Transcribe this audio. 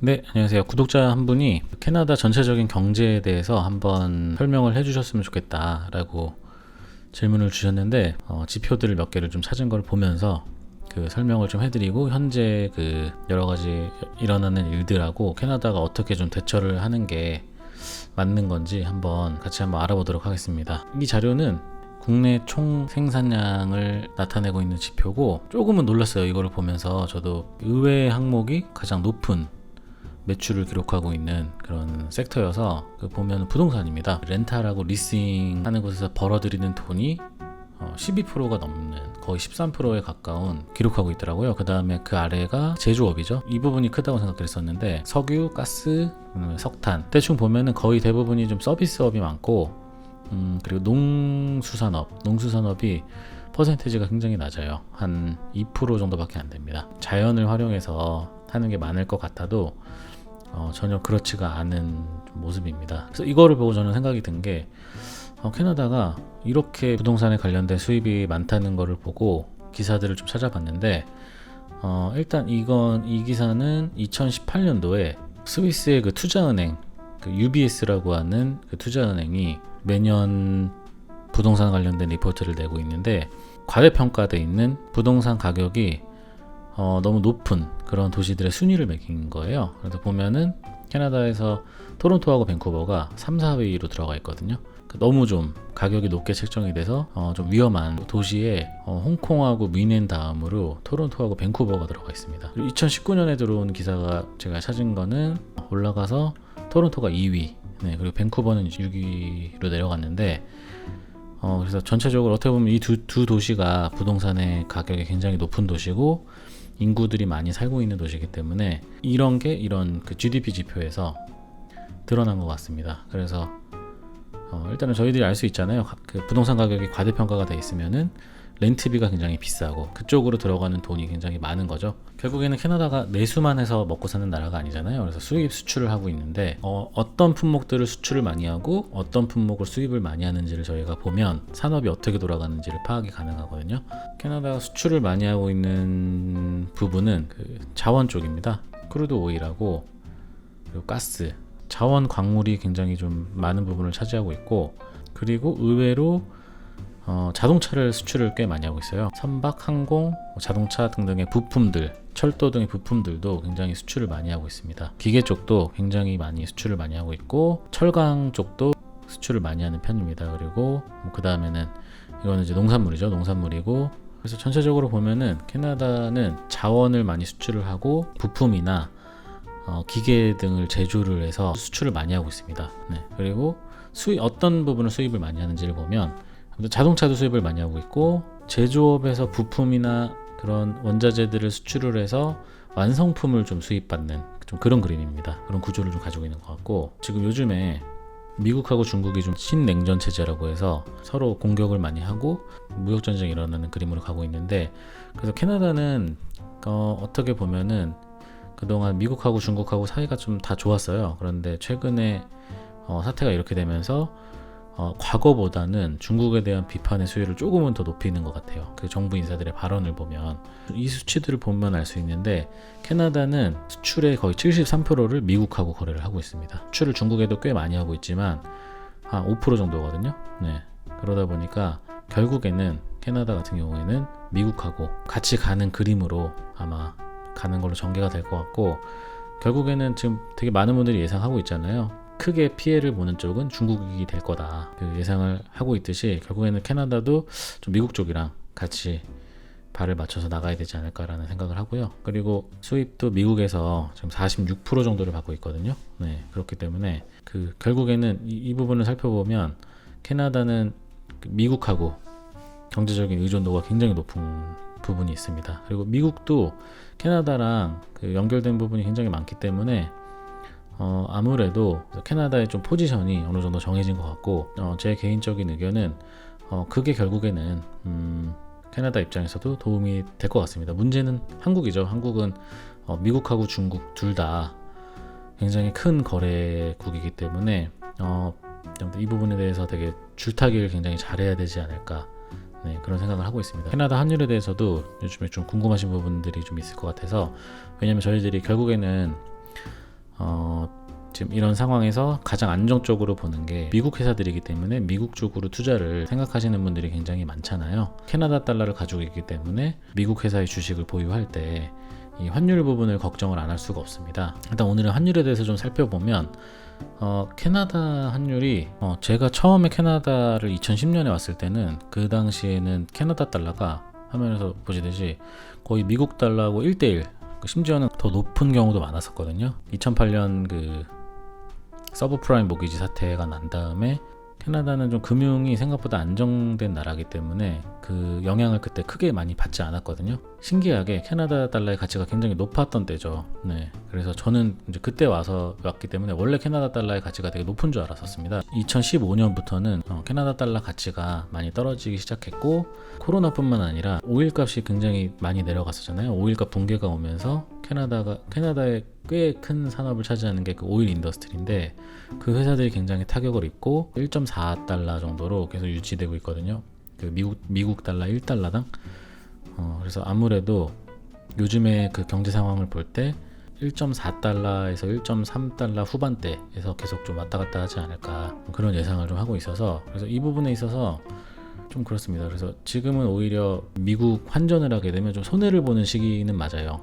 네, 안녕하세요. 구독자 한 분이 캐나다 전체적인 경제에 대해서 한번 설명을 해주셨으면 좋겠다라고 질문을 주셨는데, 지표들을 몇 개를 좀 찾은 걸 보면서 그 설명을 좀 해드리고, 현재 그 여러 가지 일어나는 일들하고 캐나다가 어떻게 좀 대처를 하는 게 맞는 건지 한번 같이 한번 알아보도록 하겠습니다. 이 자료는 국내 총 생산량을 나타내고 있는 지표고, 조금은 놀랐어요. 이거를 보면서 저도 의외의 항목이 가장 높은 매출을 기록하고 있는 그런 섹터여서, 그 보면 부동산입니다. 렌탈하고 리싱 하는 곳에서 벌어들이는 돈이 12%가 넘는, 거의 13%에 가까운 기록하고 있더라고요. 그 다음에 그 아래가 제조업이죠. 이 부분이 크다고 생각했었는데, 석유, 가스, 석탄, 대충 보면은 거의 대부분이 좀 서비스업이 많고, 그리고 농수산업이 퍼센테이지가 굉장히 낮아요. 한 2% 정도밖에 안 됩니다. 자연을 활용해서 하는 게 많을 것 같아도 전혀 그렇지가 않은 모습입니다. 그래서 이거를 보고 저는 생각이 든 게, 캐나다가 이렇게 부동산에 관련된 수입이 많다는 거를 보고 기사들을 좀 찾아봤는데, 일단 이 기사는 2018년도에 스위스의 그 투자은행, 그 UBS라고 하는 그 투자은행이 매년 부동산 관련된 리포트를 내고 있는데, 과대평가되어 있는 부동산 가격이 너무 높은 그런 도시들의 순위를 매긴 거예요. 그래서 보면은 캐나다에서 토론토하고 밴쿠버가 3, 4위로 들어가 있거든요. 너무 좀 가격이 높게 책정이 돼서 좀 위험한 도시에 홍콩하고 미넨 다음으로 토론토하고 밴쿠버가 들어가 있습니다. 2019년에 들어온 기사가 제가 찾은 거는 올라가서 토론토가 2위, 그리고 밴쿠버는 6위로 내려갔는데, 그래서 전체적으로 어떻게 보면 이 두 도시가 부동산의 가격이 굉장히 높은 도시고 인구들이 많이 살고 있는 도시이기 때문에 이런 그 GDP 지표에서 드러난 것 같습니다. 그래서 일단은 저희들이 알 수 있잖아요. 그 부동산 가격이 과대평가가 돼 있으면은 렌트비가 굉장히 비싸고 그쪽으로 들어가는 돈이 굉장히 많은 거죠. 결국에는 캐나다가 내수만 해서 먹고 사는 나라가 아니잖아요. 그래서 수입 수출을 하고 있는데, 어떤 품목들을 수출을 많이 하고 어떤 품목을 수입을 많이 하는지를 저희가 보면 산업이 어떻게 돌아가는지를 파악이 가능하거든요. 캐나다가 수출을 많이 하고 있는 부분은 그 자원 쪽입니다. 크루드 오일하고 그리고 가스, 자원 광물이 굉장히 좀 많은 부분을 차지하고 있고, 그리고 의외로 자동차를 수출을 꽤 많이 하고 있어요. 선박, 항공, 자동차 등등의 부품들, 철도 등의 부품들도 굉장히 수출을 많이 하고 있습니다. 기계 쪽도 굉장히 많이 수출을 많이 하고 있고, 철강 쪽도 수출을 많이 하는 편입니다. 그리고 그 다음에는 이거는 이제 농산물이죠. 농산물이고, 그래서 전체적으로 보면은 캐나다는 자원을 많이 수출을 하고 부품이나 기계 등을 제조를 해서 수출을 많이 하고 있습니다. 그리고 어떤 부분을 수입을 많이 하는지를 보면, 자동차도 수입을 많이 하고 있고, 제조업에서 부품이나 그런 원자재들을 수출을 해서 완성품을 좀 수입받는 좀 그런 그림입니다. 그런 구조를 좀 가지고 있는 것 같고, 지금 요즘에 미국하고 중국이 좀 신냉전 체제라고 해서 서로 공격을 많이 하고 무역전쟁이 일어나는 그림으로 가고 있는데, 그래서 캐나다는 어떻게 보면은 그동안 미국하고 중국하고 사이가 좀 다 좋았어요. 그런데 최근에 사태가 이렇게 되면서 과거보다는 중국에 대한 비판의 수위를 조금은 더 높이는 것 같아요. 그 정부 인사들의 발언을 보면 이 수치들을 보면 알 수 있는데, 캐나다는 수출의 거의 73%를 미국하고 거래를 하고 있습니다. 수출을 중국에도 꽤 많이 하고 있지만 한 5% 정도거든요. 그러다 보니까 결국에는 캐나다 같은 경우에는 미국하고 같이 가는 그림으로 아마 가는 걸로 전개가 될 것 같고, 결국에는 지금 되게 많은 분들이 예상하고 있잖아요. 크게 피해를 보는 쪽은 중국이 될 거다, 그 예상을 하고 있듯이 결국에는 캐나다도 좀 미국 쪽이랑 같이 발을 맞춰서 나가야 되지 않을까라는 생각을 하고요. 그리고 수입도 미국에서 지금 46% 정도를 받고 있거든요. 그렇기 때문에 결국에는 이 부분을 살펴보면 캐나다는 미국하고 경제적인 의존도가 굉장히 높은 부분이 있습니다. 그리고 미국도 캐나다랑 연결된 부분이 굉장히 많기 때문에 아무래도 캐나다의 좀 포지션이 어느 정도 정해진 것 같고, 제 개인적인 의견은 그게 결국에는 캐나다 입장에서도 도움이 될 것 같습니다. 문제는 한국이죠. 한국은 미국하고 중국 둘 다 굉장히 큰 거래국이기 때문에 이 부분에 대해서 되게 줄타기를 굉장히 잘해야 되지 않을까, 그런 생각을 하고 있습니다. 캐나다 환율에 대해서도 요즘에 좀 궁금하신 부분들이 좀 있을 것 같아서, 왜냐면 저희들이 결국에는 지금 이런 상황에서 가장 안정적으로 보는 게 미국 회사들이기 때문에 미국 쪽으로 투자를 생각하시는 분들이 굉장히 많잖아요. 캐나다 달러를 가지고 있기 때문에 미국 회사의 주식을 보유할 때 이 환율 부분을 걱정을 안 할 수가 없습니다. 일단 오늘은 환율에 대해서 좀 살펴보면 캐나다 환율이 제가 처음에 캐나다를 2010년에 왔을 때는 그 당시에는 캐나다 달러가 화면에서 보시듯이 거의 미국 달러하고 1대1, 심지어는 더 높은 경우도 많았었거든요. 2008년 그 서브프라임 모기지 사태가 난 다음에 캐나다는 좀 금융이 생각보다 안정된 나라이기 때문에 그 영향을 그때 크게 많이 받지 않았거든요. 신기하게 캐나다 달러의 가치가 굉장히 높았던 때죠. 네, 그래서 저는 이제 그때 왔기 때문에 원래 캐나다 달러의 가치가 되게 높은 줄 알았었습니다. 2015년부터는 캐나다 달러 가치가 많이 떨어지기 시작했고, 코로나뿐만 아니라 오일 값이 굉장히 많이 내려갔었잖아요. 오일 값 붕괴가 오면서 캐나다의 꽤 큰 산업을 차지하는 게 그 오일 인더스트리인데, 그 회사들이 굉장히 타격을 입고 1.4달러 정도로 계속 유지되고 있거든요. 그 미국 달러 1달러당. 그래서 아무래도 요즘에 그 경제 상황을 볼 때 1.4달러에서 1.3달러 후반대에서 계속 좀 왔다 갔다 하지 않을까, 그런 예상을 좀 하고 있어서, 그래서 이 부분에 있어서 좀 그렇습니다. 그래서 지금은 오히려 미국 환전을 하게 되면 좀 손해를 보는 시기는 맞아요.